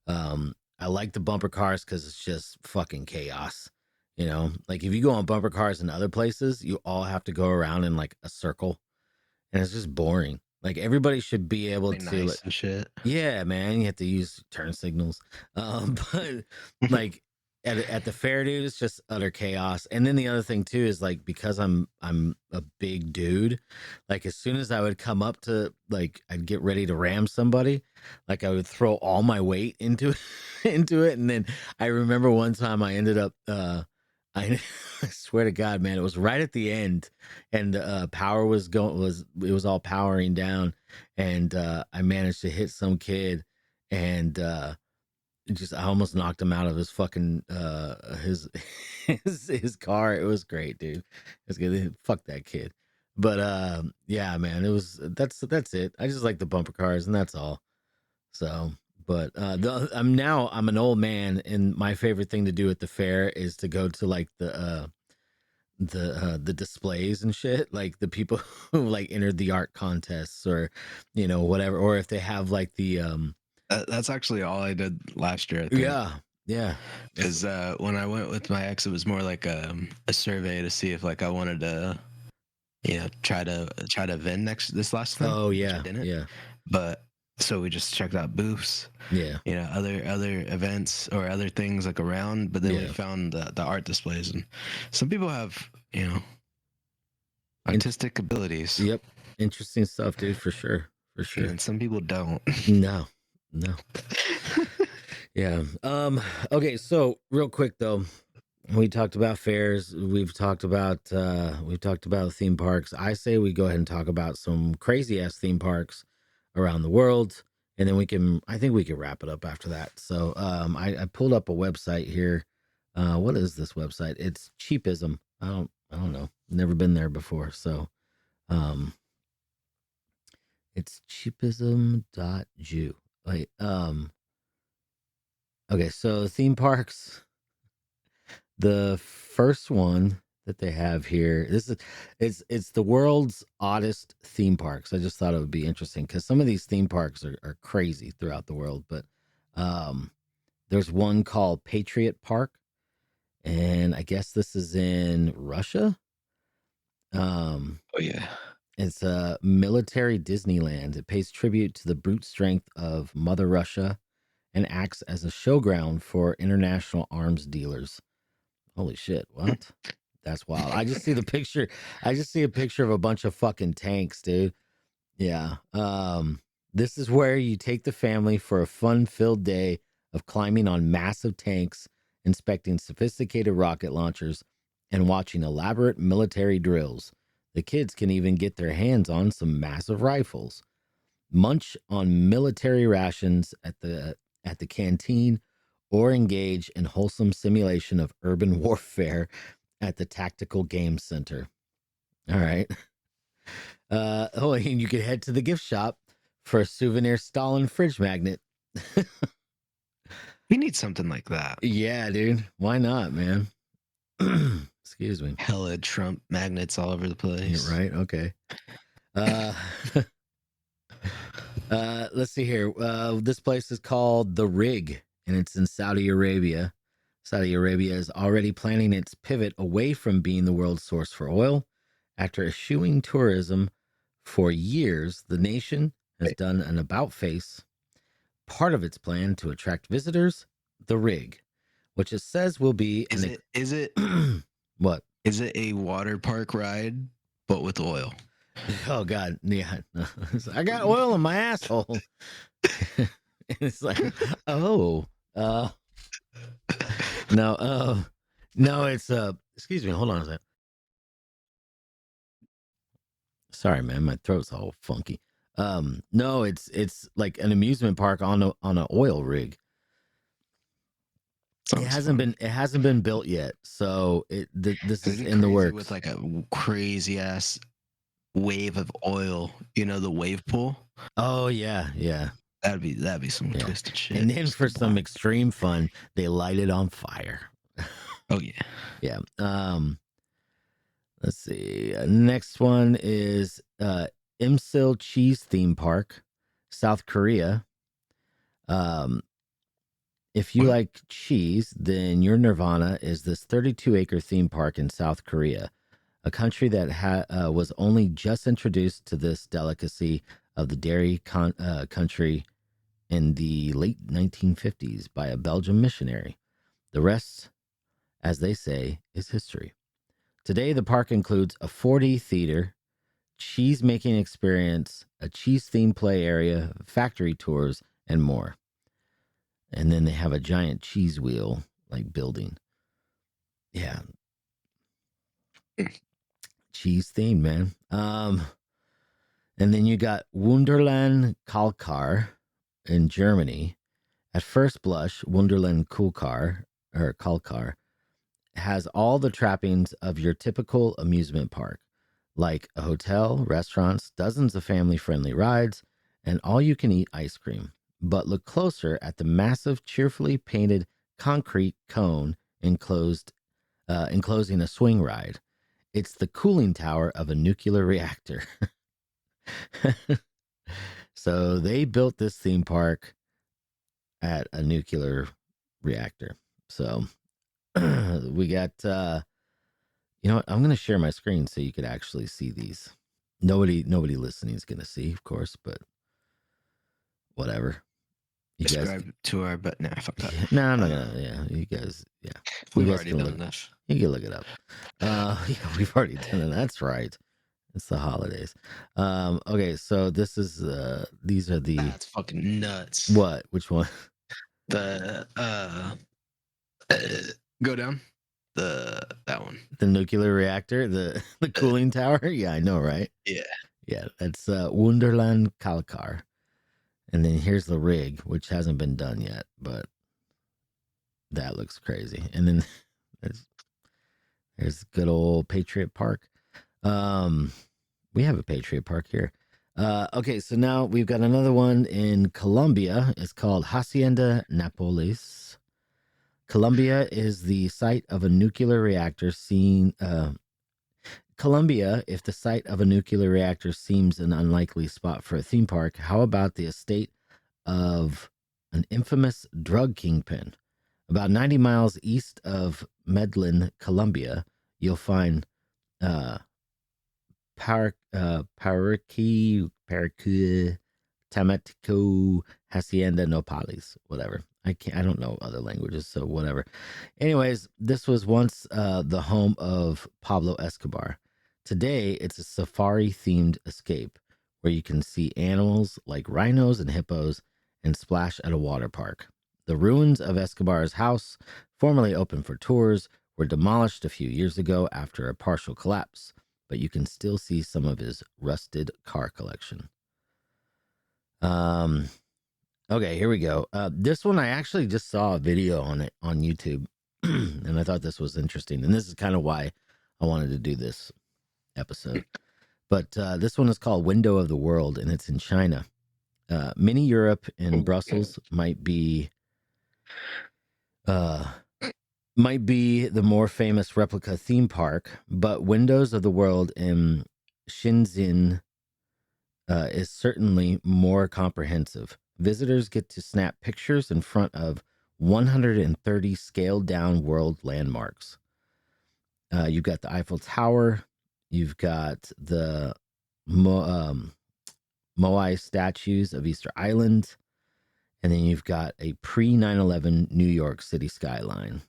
I like the bumper cars because it's just fucking chaos. You know, like if you go on bumper cars in other places, you all have to go around in like a circle, and it's just boring. Like everybody should be able to,
Nice
like,
and shit.
yeah, man, you have to use turn signals. But like at the fair, dude, it's just utter chaos. And then the other thing too is like because I'm a big dude, like as soon as I would come up to like I'd get ready to ram somebody, like I would throw all my weight into into it. And then I remember one time I ended up I I swear to God, man, it was right at the end, and power was going was it was all powering down, and I managed to hit some kid, and just I almost knocked him out of his fucking his his car. It was great, dude. It was good. Fuck that kid. But yeah, man, it was that's it. I just like the bumper cars, and that's all. So, but I'm an old man, and my favorite thing to do at the fair is to go to like the displays and shit, like the people who like entered the art contests or whatever, or if they have like the
That's actually all I did last year, I think.
yeah
Because when I went with my ex, it was more like a survey to see if like I wanted to, try to vend this last thing.
oh
which I
yeah
didn't.
yeah
But so we just checked out booths,
yeah
other events or other things like around. But then we
Yeah.
found the art displays, and some people have artistic abilities.
Yep, interesting stuff, dude, for sure, for sure.
And some people don't.
No. Yeah. Okay, so real quick though, we talked about fairs, we've talked about theme parks. I say we go ahead and talk about some crazy ass theme parks around the world, and then I think we can wrap it up after that. So I pulled up a website here. What is this website? It's Cheapism. I don't know, never been there before. So it's cheapism.ju. Like okay, so theme parks. The first one that they have here, it's the world's oddest theme parks. I just thought it would be interesting because some of these theme parks are crazy throughout the world. But there's one called Patriot Park, and I guess this is in Russia.
Oh yeah.
It's a military Disneyland. It pays tribute to the brute strength of Mother Russia and acts as a showground for international arms dealers. Holy shit, what? That's wild. I just see the picture. I just see a picture of a bunch of fucking tanks, dude. Yeah. This is where you take the family for a fun-filled day of climbing on massive tanks, inspecting sophisticated rocket launchers, and watching elaborate military drills. The kids can even get their hands on some massive rifles. Munch on military rations at the canteen, or engage in wholesome simulation of urban warfare at the Tactical Games Center. All right. And you could head to the gift shop for a souvenir Stalin fridge magnet.
We need something like that.
Yeah, dude. Why not, man? Excuse me.
Hella Trump magnets all over the place.
Yeah, right. Okay. Uh, let's see here. This place is called The Rig, and it's in Saudi Arabia. Saudi Arabia is already planning its pivot away from being the world's source for oil. After eschewing tourism for years, the nation has done an about face. Part of its plan to attract visitors, The Rig, which it says will be
Is it
what?
Is it a water park ride but with oil?
Oh God, yeah. I got oil in my asshole. It's like, oh, no, no, it's excuse me, hold on a second. Sorry, man, my throat's all funky. No, it's like an amusement park on a oil rig. It hasn't been built yet, so this is in the works.
With like a crazy ass wave of oil, the wave pool.
Oh yeah.
That'd be some twisted shit.
And then for some extreme fun, they light it on fire.
Oh yeah.
Yeah. Let's see. Next one is Imsil Cheese Theme Park, South Korea. If you like cheese, then your nirvana is this 32-acre theme park in South Korea, a country that was only just introduced to this delicacy of the dairy country in the late 1950s by a Belgian missionary. The rest, as they say, is history. Today, the park includes a 4D theater, cheese-making experience, a cheese-themed play area, factory tours, and more. And then they have a giant cheese wheel, like, building. Yeah. Cheese themed, man. And then you got Wunderland Kalkar in Germany. At first blush, Wunderland Kalkar has all the trappings of your typical amusement park, like a hotel, restaurants, dozens of family-friendly rides, and all-you-can-eat ice cream. But look closer at the massive, cheerfully painted concrete cone enclosing a swing ride. It's the cooling tower of a nuclear reactor. So they built this theme park at a nuclear reactor. So we got, you know what? I'm going to share my screen so you could actually see these. Nobody listening is going to see, of course, but whatever. You
Subscribe
guys,
to our, but nah, fuck that.
No, I'm not gonna. Yeah, you guys. Yeah,
We've
you guys
already
can
done
look,
enough.
You can look it up. Yeah, we've already done it. That's right. It's the holidays. Okay, so this is these are the.
That's fucking nuts.
What? Which one?
The go down. That one.
The nuclear reactor, the cooling tower. Yeah, I know, right? Yeah. That's Wunderland Kalkar. And then here's the rig, which hasn't been done yet, but that looks crazy. And then there's good old Patriot Park. We have a Patriot Park here. Okay, so now we've got another one in Colombia. It's called Hacienda Napolis. Colombia is the site of a nuclear reactor Colombia, if the site of a nuclear reactor seems an unlikely spot for a theme park, how about the estate of an infamous drug kingpin? About 90 miles east of Medellin, Colombia, you'll find Parque Tematico Hacienda Nopales, whatever. I don't know other languages, so whatever. Anyways, this was once the home of Pablo Escobar. Today, it's a safari-themed escape where you can see animals like rhinos and hippos and splash at a water park. The ruins of Escobar's house, formerly open for tours, were demolished a few years ago after a partial collapse, but you can still see some of his rusted car collection. Okay, here we go. This one, I actually just saw a video on it on YouTube, and I thought this was interesting. And this is kind of why I wanted to do this episode. But this one is called Window of the World, and it's in China. Mini Europe and Brussels might be Uh, might be the more famous replica theme park, but Windows of the World in Shenzhen is certainly more comprehensive. Visitors get to snap pictures in front of 130 scaled down world landmarks. You've got the Eiffel Tower, you've got the Moai statues of Easter Island, and then you've got a pre 9/11 New York City skyline.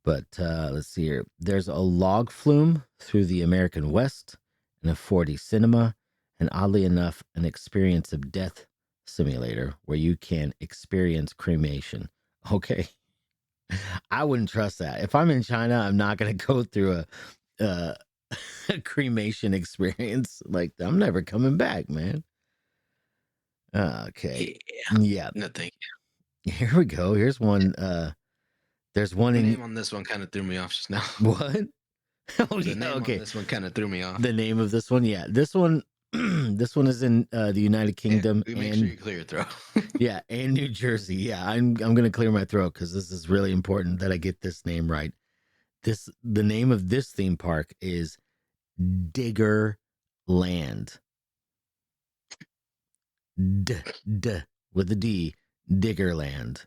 But let's see here. There's a log flume through the American West, and a 4D cinema, and oddly enough, an experience of death simulator where you can experience cremation. Okay. I wouldn't trust that. If I'm in China, I'm not going to go through a cremation experience. Like, I'm never coming back, man. Okay. Yeah.
No, thank
you. Here we go. Here's one. There's one
the name on this one kind of threw me off just now.
What?
Oh, the name on this one kind of threw me off.
The name of this one, yeah. This one this one is in the United Kingdom.
Yeah, make sure you clear your throat.
Yeah, and New Jersey. Yeah, I'm gonna clear my throat because this is really important that I get this name right. The name of this theme park is Digger Land. With a D, Diggerland.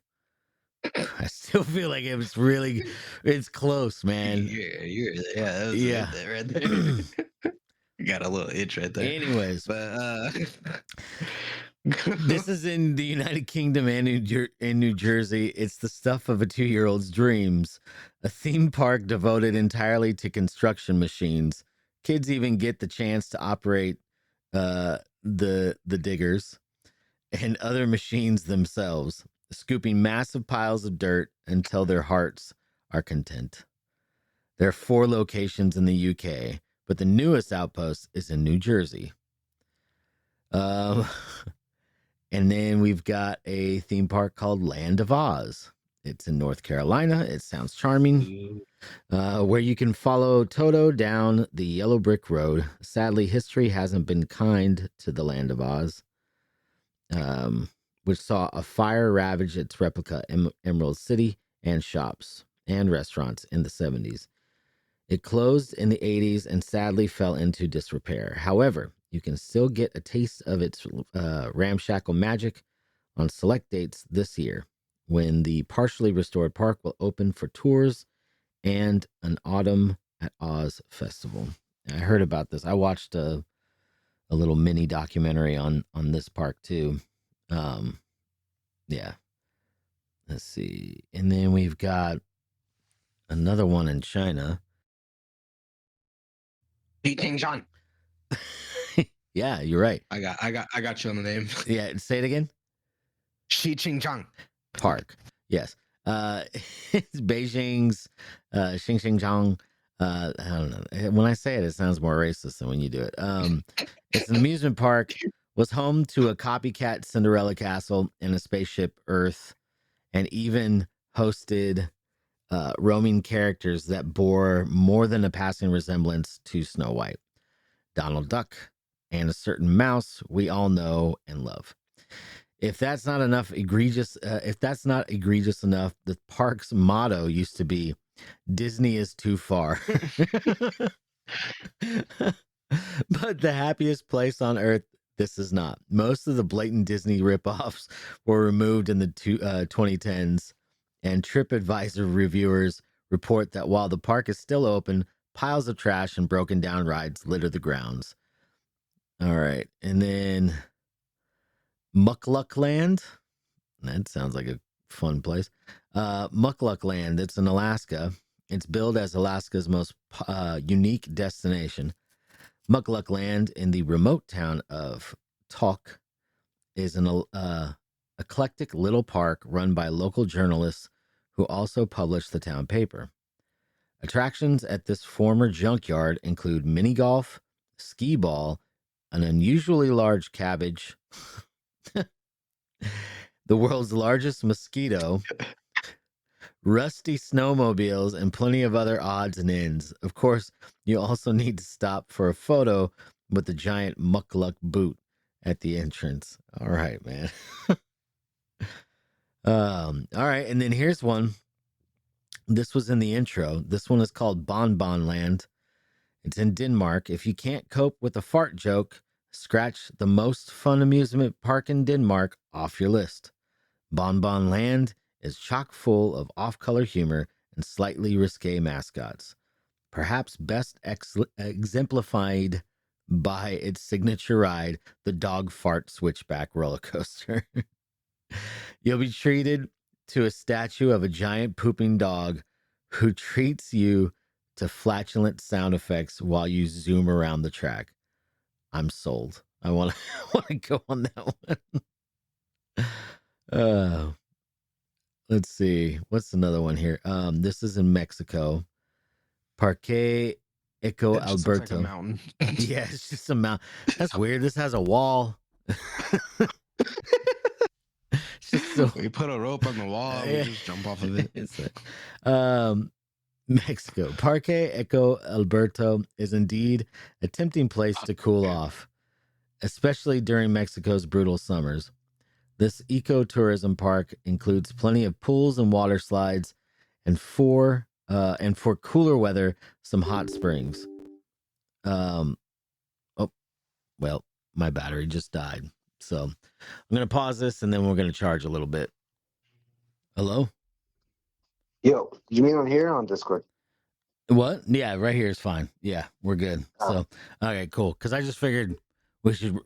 I still feel like it's close, man.
Yeah, that was right there. You got a little itch right there.
Anyways,
but
this is in the United Kingdom and New Jersey. It's the stuff of a 2-year-old's dreams. A theme park devoted entirely to construction machines. Kids even get the chance to operate the diggers and other machines themselves, scooping massive piles of dirt until their hearts are content. There are 4 locations in the UK, but the newest outpost is in New Jersey. And then we've got a theme park called Land of Oz. It's in North Carolina. It sounds charming. Where you can follow Toto down the yellow brick road. Sadly, history hasn't been kind to the Land of Oz, which saw a fire ravage its replica Emerald City and shops and restaurants in the 70s. It closed in the 80s and sadly fell into disrepair. However, you can still get a taste of its ramshackle magic on select dates this year, when the partially restored park will open for tours and an Autumn at Oz festival. I heard about this. I watched a little mini documentary on this park too. Yeah. Let's see. And then we've got another one in China.
Xinjiang.
Yeah, you're right.
I got you on the name.
Yeah, say it again.
Xinjiang
Park. Yes. It's Beijing's Xinjiang. I don't know. When I say it, it sounds more racist than when you do it. It's an amusement park. Was home to a copycat Cinderella castle and a spaceship Earth, and even hosted roaming characters that bore more than a passing resemblance to Snow White, Donald Duck, and a certain mouse we all know and love. If that's not egregious enough, the park's motto used to be "Disney is too far." But the happiest place on earth, this is not. Most of the blatant Disney ripoffs were removed in the 2010s, and TripAdvisor reviewers report that while the park is still open, piles of trash and broken down rides litter the grounds. All right, and then Muckluck Land. That sounds like a fun place. Muckluck Land. It's in Alaska. It's billed as Alaska's most unique destination. Muckluck Land in the remote town of Tok is an eclectic little park run by local journalists who also publish the town paper. Attractions at this former junkyard include mini golf, skee ball, an unusually large cabbage, the world's largest mosquito, rusty snowmobiles, and plenty of other odds and ends. Of course, you also need to stop for a photo with the giant Muckluck boot at the entrance. All right, man. All right, and then here's one. This was in the intro. This one is called Bon Bon Land. It's in Denmark. If you can't cope with a fart joke, scratch the most fun amusement park in Denmark off your list. Bon Bon Land is chock full of off-color humor and slightly risque mascots. Perhaps best exemplified by its signature ride, the dog fart switchback roller coaster. You'll be treated to a statue of a giant pooping dog who treats you to flatulent sound effects while you zoom around the track. I'm sold. I want to go on that one. Let's see. What's another one here? This is in Mexico. Parque Eco
It just looks like a
Alberto.
mountain.
Yeah, it's just a mountain. That's weird. This has a wall. It's just so.
We put a rope on the wall.
Yeah.
We just jump off of it.
It's Mexico. Parque Eco Alberto is indeed a tempting place to cool off, especially during Mexico's brutal summers. This ecotourism park includes plenty of pools and water slides, and for cooler weather, some hot springs. Oh, well, my battery just died, so I'm gonna pause this and then we're gonna charge a little bit. Hello?
Yo, you mean on here or on Discord?
What? Yeah, right here is fine. Yeah, we're good. So, okay, cool. Because I just figured we should.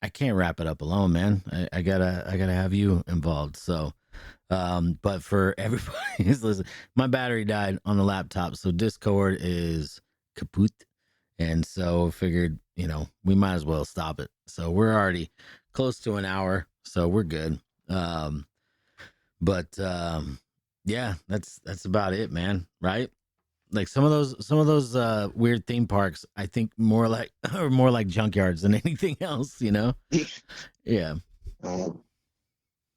I can't wrap it up alone, man. I gotta have you involved. So, but for everybody who's listening, my battery died on the laptop, so Discord is kaput, and so figured we might as well stop it. So we're already close to an hour, so we're good. Yeah, that's about it, man. Right? Like some of those weird theme parks, I think more like junkyards than anything else. Yeah.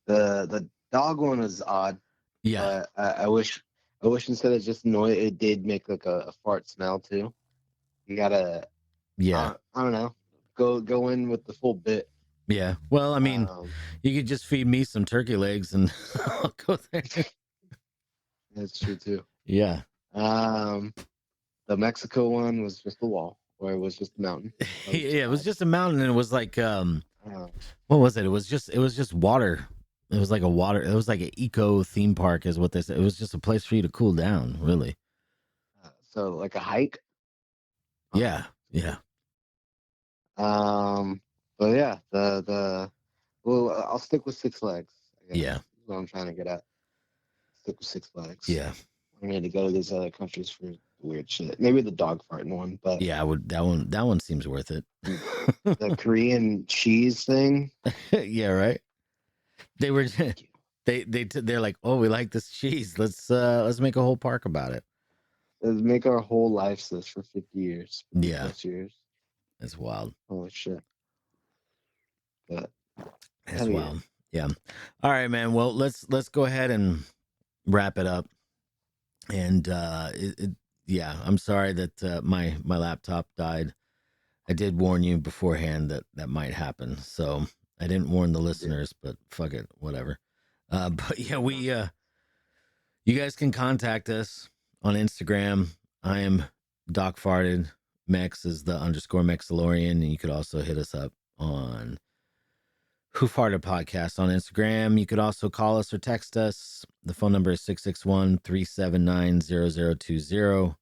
The dog one is odd.
Yeah.
I wish instead of just noise, it did make like a fart smell too. You gotta.
Yeah.
I don't know. Go in with the full bit.
Yeah. Well, I mean, you could just feed me some turkey legs and I'll go there.
That's true too.
Yeah.
The Mexico one was just a wall, or it was just a mountain.
Yeah, it was just a mountain, and it was like what was it? It was just water. It was like a water. It was like an eco theme park, is what they said. It was just a place for you to cool down, really.
So like a hike.
Yeah. Yeah.
But yeah, well, I'll stick with Six Flags. I guess.
Yeah.
That's what I'm trying to get at. Stick with Six Flags.
Yeah.
I need to go to these other countries for weird shit. Maybe the dog farting one, but
yeah, that one seems worth it.
The Korean cheese thing.
Yeah, right. They were they're like, oh, we like this cheese. Let's make a whole park about it.
Let's make our whole lives this for 50 years.
Yeah,
50 years.
That's wild.
Holy shit. But
that's wild. Yeah. All right, man. Well, let's go ahead and wrap it up. And yeah, I'm sorry that my laptop died. I did warn you beforehand that might happen, so I didn't warn the listeners, but fuck it, whatever. But yeah, you guys can contact us on Instagram. I am Doc Farted. Mex is the _Mexalorian, and you could also hit us up on Who Farted Podcast on Instagram. You could also call us or text us. The phone number is 661-379-0020.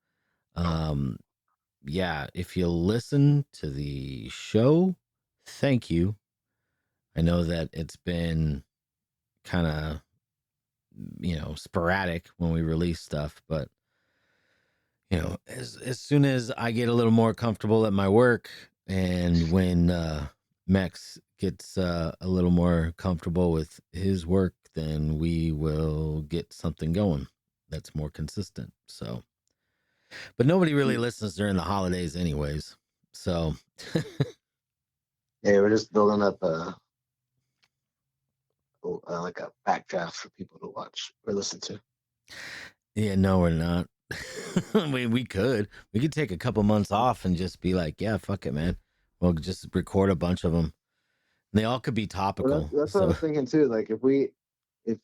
Yeah, if you listen to the show, thank you. I know that it's been kind of, sporadic when we release stuff, but as soon as I get a little more comfortable at my work, and when Mex gets a little more comfortable with his work, then we will get something going that's more consistent. So, but nobody really listens during the holidays anyways. So
yeah, we're just building up like a backdraft for people to watch or listen to.
Yeah, no, we're not. we could take a couple months off and just be like, yeah, fuck it, man. We'll just record a bunch of them. They all could be topical.
Well, that's what I was thinking too. Like if we if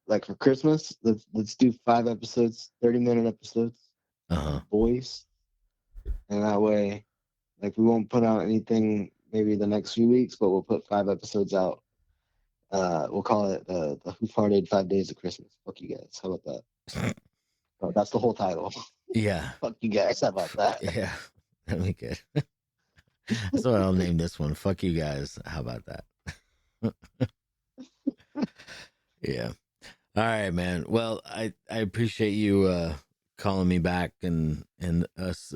like for Christmas, let's do 5 episodes, 30-minute episodes, boys, and that way, like we won't put out anything maybe the next few weeks, but we'll put 5 episodes out. We'll call it the Who Farted 5 Days of Christmas. Fuck you guys. How about that? Oh, that's the whole title.
Yeah.
Fuck you guys. How about that?
Yeah. That'd be good. That's what I'll name this one. Fuck you guys. How about that? Yeah. All right, man. Well, I appreciate you calling me back and us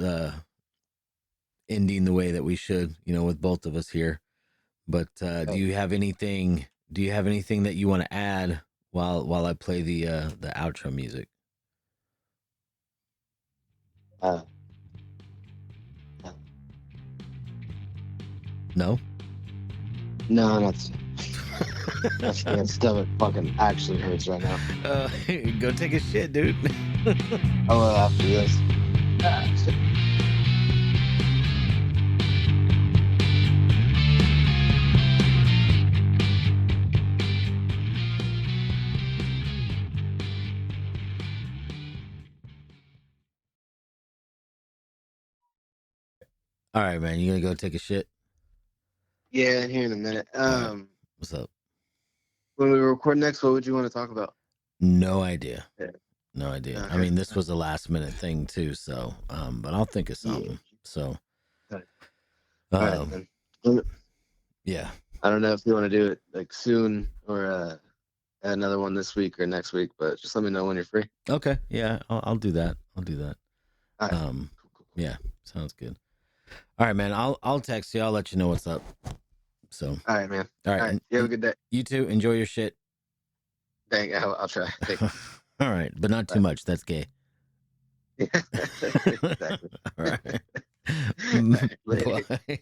ending the way that we should, with both of us here. But do you have anything that you want to add while I play the outro music? No?
No, that stomach fucking actually hurts right now.
Go take a shit, dude.
I will after this.
All right, man. You gonna go take a shit?
Yeah, here in a minute.
Right. What's up?
When we record next, what would you want to talk about?
No idea.
Yeah.
No idea.
Okay.
I mean, this was a last minute thing too, so but I'll think of something. Yeah. So yeah.
I don't know if you want to do it like soon or another one this week or next week, but just let me know when you're free.
Okay. Yeah, I'll do that. I'll do that.
All right.
Cool. Yeah, sounds good. All right, man. I'll text you. I'll let you know what's up. So.
All right, man.
All right.
You have a good day.
You too. Enjoy your shit.
Dang, I'll try.
All right, but not too much. That's gay.
Yeah, exactly.
All right.
All right,
Bye.